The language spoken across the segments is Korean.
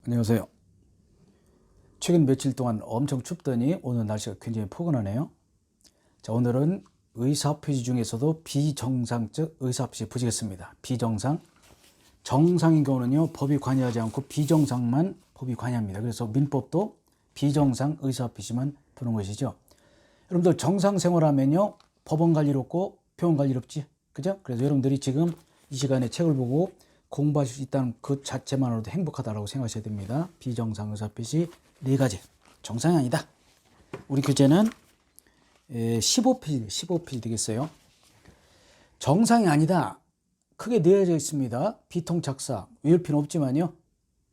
안녕하세요. 최근 며칠 동안 엄청 춥더니 오늘 날씨가 굉장히 포근하네요. 자, 오늘은 의사표시 중에서도 비정상적 의사표시 보시겠습니다. 비정상. 정상인 경우는요, 법이 관여하지 않고 비정상만 법이 관여합니다. 그래서 민법도 비정상 의사표시만 보는 것이죠. 여러분들 정상 생활하면요, 법원 갈 일 없고 병원 갈 일 없지. 그죠? 그래서 여러분들이 지금 이 시간에 책을 보고 공부하실 수 있다는 그 자체만으로도 행복하다고 생각하셔야 됩니다. 비정상 의사표시 4가지. 정상이 아니다. 우리 교재는 15페이지 되겠어요. 정상이 아니다. 크게 내어져 있습니다. 비통착사, 외울필요는 없지만요.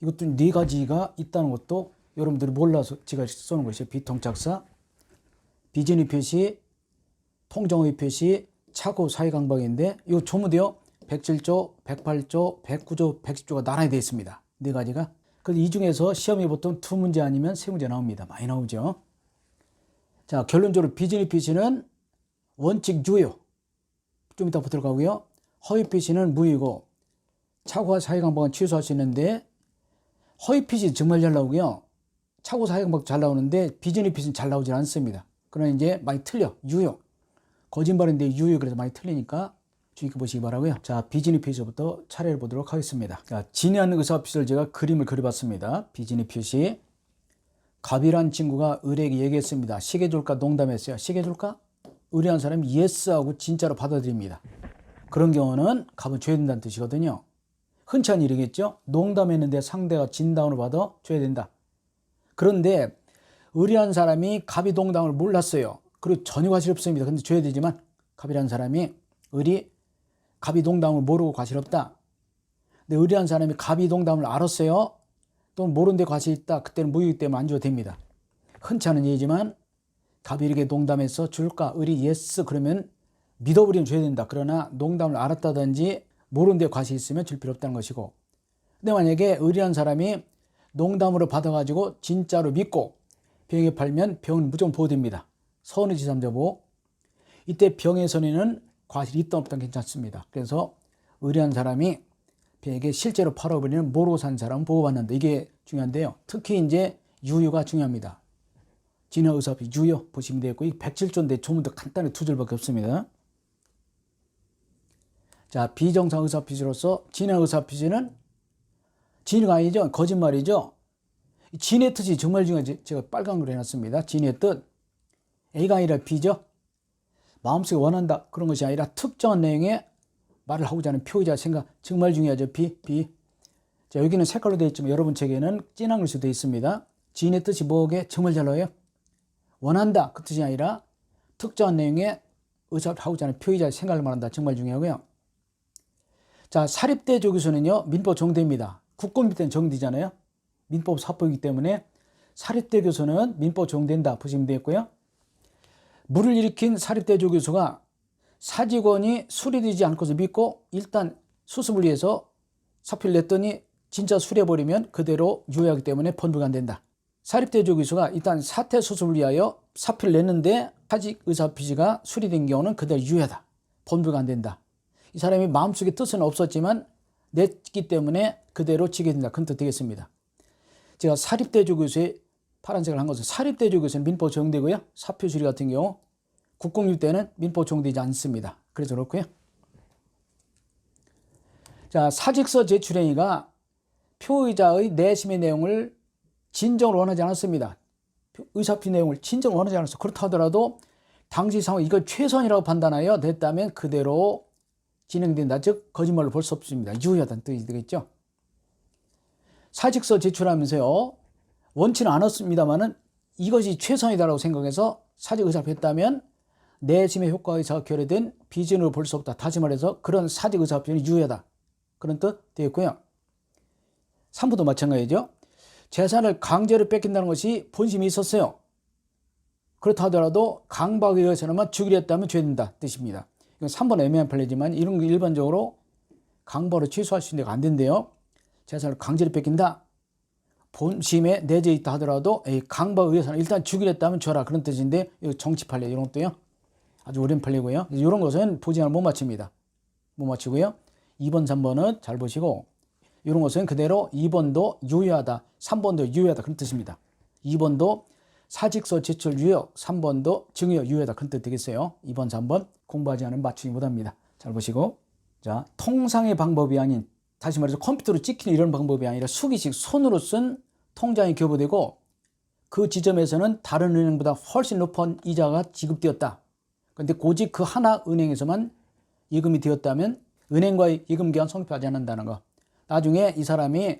이것도 4가지가 있다는 것도 여러분들이 몰라서 제가 써놓은 것이에요. 비통착사, 비진의 표시, 통정의 표시, 착오 사회강박인데 이 조문도요. 107조, 108조, 109조, 110조가 나란히 되어 있습니다. 4가지가. 그래서 이 중에서 시험이 보통 2문제 아니면 3문제 나옵니다. 많이 나오죠. 자, 결론적으로 비진의 표시는 원칙 유효. 좀 이따 보도록 하고요. 허위 표시는 무효고 착오와 사회강박은 취소할 수 있는데 허위 표시 정말 잘 나오고요. 착오 사회강박 잘 나오는데 비진의 표시는 잘 나오질 않습니다. 그러나 이제 많이 틀려. 유효. 거짓말인데 유효. 그래서 많이 틀리니까 주의 깊게 보시기 바라고요. 자, 비진의 표시부터 차례를 보도록 하겠습니다. 자, 진의한 의사표시를 제가 그림을 그려봤습니다. 비진의 표시. 갑이란 친구가 을에게 얘기했습니다. 시계 줄까 농담했어요. 시계 줄까? 을이란 사람이 예스하고 진짜로 받아들입니다. 그런 경우는 갑은 줘야 된다는 뜻이거든요. 흔치 않은 일이겠죠. 농담했는데 상대가 진담으로 받아 줘야 된다. 그런데 을이란 사람이 갑이 농담을 몰랐어요. 그리고 전혀 관심 없습니다. 근데 줘야 되지만 갑이란 사람이 을이 갑이 농담을 모르고 과실 없다. 근데 을이란 사람이 갑이 농담을 알았어요. 또는 모르는데 과실 있다. 그때는 무효이기 때문에 안 줘도 됩니다. 흔치 않은 일이지만 갑이 이렇게 농담해서 줄까? 을이 예스 그러면 믿어버리면 줘야 된다. 그러나 농담을 알았다든지 모르는데 과실 있으면 줄 필요 없다는 것이고. 근데 만약에 을이란 사람이 농담으로 받아가지고 진짜로 믿고 병에 팔면 병은 무조건 보호됩니다. 선의 제3자 이때 병의 선의는 과실이 있다 없다 괜찮습니다. 그래서 의뢰한 사람이 병에게 실제로 팔아버리는 모르고 산 사람은 보호받는다. 이게 중요한데요. 특히 이제 유효가 중요합니다. 진화 의사표시 유효 보시면 되겠고, 이 107조인데 조문도 간단히 2줄밖에 없습니다. 자, 비정상 의사표시로서 진화 의사표시는 진화가 아니죠. 거짓말이죠. 진의 뜻이 정말 중요하지. 제가 빨간 걸 해놨습니다. 진의 뜻. A가 아니라 B죠. 마음속에 원한다. 그런 것이 아니라 특정한 내용의 말을 하고자 하는 표의자 생각. 정말 중요하죠. B. 자, 여기는 색깔로 되어 있지만 여러분 책에는 진한 글씨로 되어 있습니다. 진의 뜻이 뭐게? 정말 잘 나와요. 원한다. 그 뜻이 아니라 특정한 내용의 의사를 하고자 하는 표의자 생각을 말한다. 정말 중요하고요. 자, 사립대 조교수는요. 민법 정대입니다. 국공립 때는 정대잖아요. 민법 사법이기 때문에 사립대 교수는 민법 정대인다. 보시면 되겠고요. 물을 일으킨 사립대 조교수가 사직원이 수리되지 않고서 믿고 일단 수습을 위해서 사표를 냈더니 진짜 수리해버리면 그대로 유효하기 때문에 번부가 안 된다. 사립대 조교수가 일단 사태 수습을 위하여 사표를 냈는데 사직 의사표시가 수리된 경우는 그대로 유효하다. 번부가 안 된다. 이 사람이 마음속에 뜻은 없었지만 냈기 때문에 그대로 지게 된다. 그런 뜻 되겠습니다. 제가 사립대 조교수의 파란색을 한 것은 사립대 조교수는 민법 적용되고요. 사표 수리 같은 경우 국공립 때는 민법 적용되지 않습니다. 그래서 그렇고요. 자, 사직서 제출행위가 표의자의 내심의 내용을 진정으로 원하지 않았습니다. 의사표 내용을 진정으로 원하지 않았어. 그렇다 하더라도 당시 상황 이걸 최선이라고 판단하여 냈다면 그대로 진행된다. 즉 거짓말로 볼 수 없습니다. 유효하다는 뜻이 되겠죠. 사직서 제출하면서요. 원치는 않았습니다만은 이것이 최선이다라고 생각해서 사직 의사를 했다면 내심의 효과 의사가 결여된 비진으로 볼 수 없다. 다시 말해서 그런 사직 의사 표현이 유효하다. 그런 뜻 되겠고요. 3부도 마찬가지죠. 재산을 강제로 뺏긴다는 것이 본심이 있었어요. 그렇다 하더라도 강박에 의해서만 죽이려 했다면 죄 된다 뜻입니다. 이건 3번 애매한 판례지만 이런 거 일반적으로 강박으로 취소할 수 있는 데가 안 된대요. 재산을 강제로 뺏긴다. 본심에 내재 있다 하더라도 강박에 의해서는 일단 죽이려 했다면 줘라. 그런 뜻인데 정치 판례 이런 것도요. 아주 어려운 판례고요. 이런 것은 보증을 못 맞춥니다. 못 맞추고요. 2번, 3번은 잘 보시고 이런 것은 그대로 2번도 유효하다, 3번도 유효하다 그런 뜻입니다. 2번도 사직서 제출 유효, 3번도 증여 유효하다 그런 뜻 되겠어요. 2번, 3번 공부하지 않으면 맞추기 못합니다. 잘 보시고, 자, 통상의 방법이 아닌, 다시 말해서 컴퓨터로 찍히는 이런 방법이 아니라 수기식 손으로 쓴 통장이 교부되고 그 지점에서는 다른 은행보다 훨씬 높은 이자가 지급되었다. 그런데 고직 그 하나 은행에서만 예금이 되었다면 은행과의 예금 기한 성립하지 않는다는 거. 나중에 이 사람이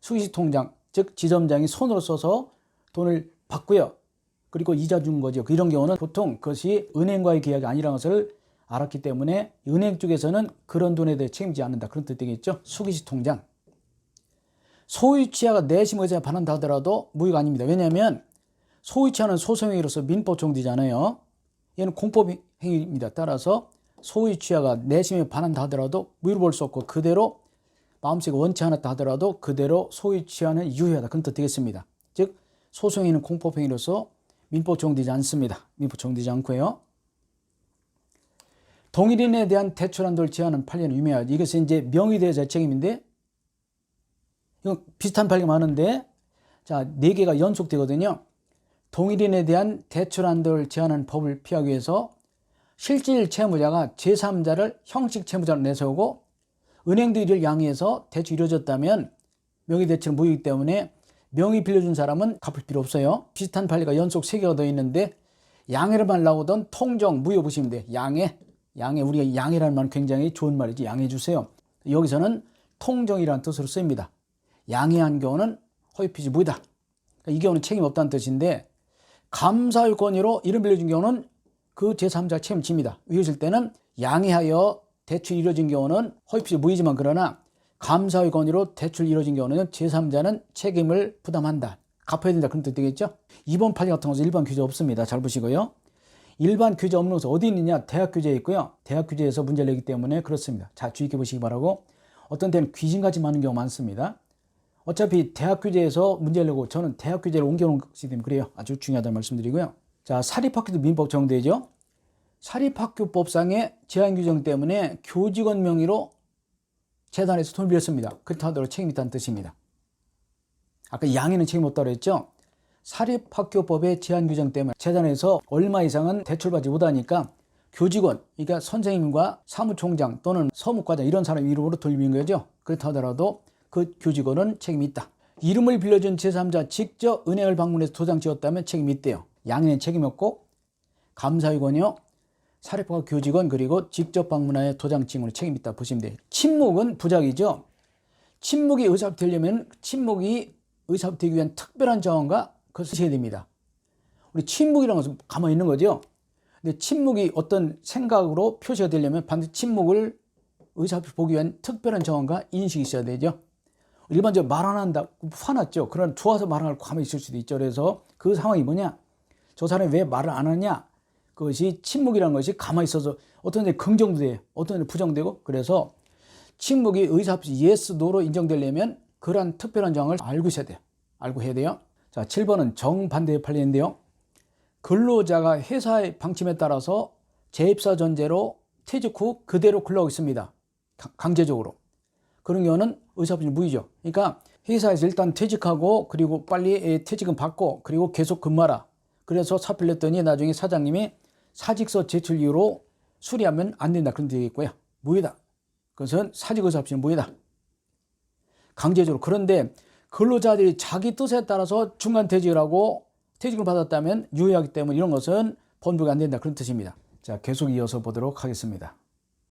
수기식 통장, 즉 지점장이 손으로 써서 돈을 받고요. 그리고 이자 준 거죠. 이런 경우는 보통 그것이 은행과의 계약이 아니라는 것을 알았기 때문에 은행 쪽에서는 그런 돈에 대해 책임지지 않는다. 그런 뜻 되겠죠. 수기식 통장. 소유취하가 내심 의사에 반한다 하더라도 무효가 아닙니다. 왜냐하면 소유취하는 소송행위로서 민법 정지잖아요. 얘는 공법행위입니다. 따라서 소유취하가 내심에 반한다 하더라도 무효로 볼 수 없고 그대로 마음속에 원치 않았다 하더라도 그대로 소유취하는 유효하다. 그런 뜻 되겠습니다. 즉 소송행위는 공법행위로서 민법 정지되지 않습니다. 민법 정지되지 않고요. 동일인에 대한 대출한도를 제한하는 판례는 유명하죠. 이것은 이제 명의대여자 책임인데 이건 비슷한 판례가 많은데 자, 4개가 연속되거든요. 동일인에 대한 대출한도를 제한하는 법을 피하기 위해서 실질 채무자가 제3자를 형식 채무자로 내세우고 은행도 이를 양해해서 대출이 이루어졌다면 명의대출은 무효이기 때문에 명의 빌려준 사람은 갚을 필요 없어요. 비슷한 판례가 연속 3개가 더 있는데 양해를만 나오던 통정 무효 보시면 돼요. 양해, 우리가 양해라는 말은 굉장히 좋은 말이지. 양해해 주세요. 여기서는 통정이라는 뜻으로 씁니다. 양해한 경우는 허위피지 무효다. 이 경우는 책임 없다는 뜻인데 감사의 권유로 이름 빌려준 경우는 그 제3자 책임집니다. 이랬을 때는 양해하여 대출이 이루어진 경우는 허위피지 무효지만 그러나 감사의 권유로 대출이 이루어진 경우는 제3자는 책임을 부담한다. 갚아야 된다. 그런 뜻 되겠죠? 이번 판례 같은 것은 일반 규제 없습니다. 잘 보시고요. 일반 규제 없는 것은 어디 있느냐? 대학 규제에 있고요. 대학 규제에서 문제를 내기 때문에 그렇습니다. 자, 주의 깊게 보시기 바라고. 어떤 때는 귀신같이 많은 경우가 많습니다. 어차피 대학 규제에서 문제를 내고 저는 대학 규제를 옮겨놓은 것이기 때문에 그래요. 아주 중요하다는 말씀드리고요. 자, 사립학교도 민법 적용되죠. 사립학교법상의 제한 규정 때문에 교직원 명의로 재단에서 돈을 빌렸습니다. 그렇다 하더라도 책임이 있다는 뜻입니다. 아까 양해는 책임 없다고 했죠. 사립학교법의 제한 규정 때문에 재단에서 얼마 이상은 대출받지 못하니까 교직원, 그러니까 선생님과 사무총장 또는 서무과장 이런 사람 이름으로 돌리는 거죠. 그렇다 하더라도 그 교직원은 책임이 있다. 이름을 빌려준 제3자 직접 은행을 방문해서 도장 찍었다면 책임이 있대요. 양해는 책임이 없고 감사의 권유, 사립학교 교직원 그리고 직접 방문하여 도장 찍은 책임이 있다 보시면 돼요. 침묵은 부작이죠. 침묵이 의사되려면 침묵이 의사되기 위한 특별한 자원과 그것을 쓰셔야 됩니다. 우리 침묵이라는 것은 가만히 있는 거죠. 근데 침묵이 어떤 생각으로 표시가 되려면 반드시 침묵을 의사보기 위한 특별한 자원과 인식이 있어야 되죠. 일반적으로 말 안 한다 화났죠. 그러나 좋아서 말 안 하고 가만히 있을 수도 있죠. 그래서 그 상황이 뭐냐? 저 사람이 왜 말을 안 하냐? 그것이 침묵이라는 것이 가만히 있어서 어떤 데 긍정도 돼요. 어떤 데 부정되고. 그래서 침묵이 의사없이 yes, no로 인정되려면 그러한 특별한 정황을 알고 있어야 돼요. 알고 해야 돼요. 자, 7번은 정반대의 판례인데요. 근로자가 회사의 방침에 따라서 재입사 전제로 퇴직 후 그대로 근로하고 있습니다. 강제적으로. 그런 경우는 의사없이 무효죠. 그러니까 회사에서 일단 퇴직하고 그리고 빨리 퇴직금 받고 그리고 계속 근무하라. 그래서 사표를 냈더니 나중에 사장님이 사직서 제출 이유로 수리하면 안 된다. 그런 데 되겠고요. 무효다. 그것은 사직 의사 없이 무효다. 강제적으로. 그런데 근로자들이 자기 뜻에 따라서 중간 퇴직을 하고 퇴직을 받았다면 유효하기 때문에 이런 것은 번복이 안 된다. 그런 뜻입니다. 자, 계속 이어서 보도록 하겠습니다.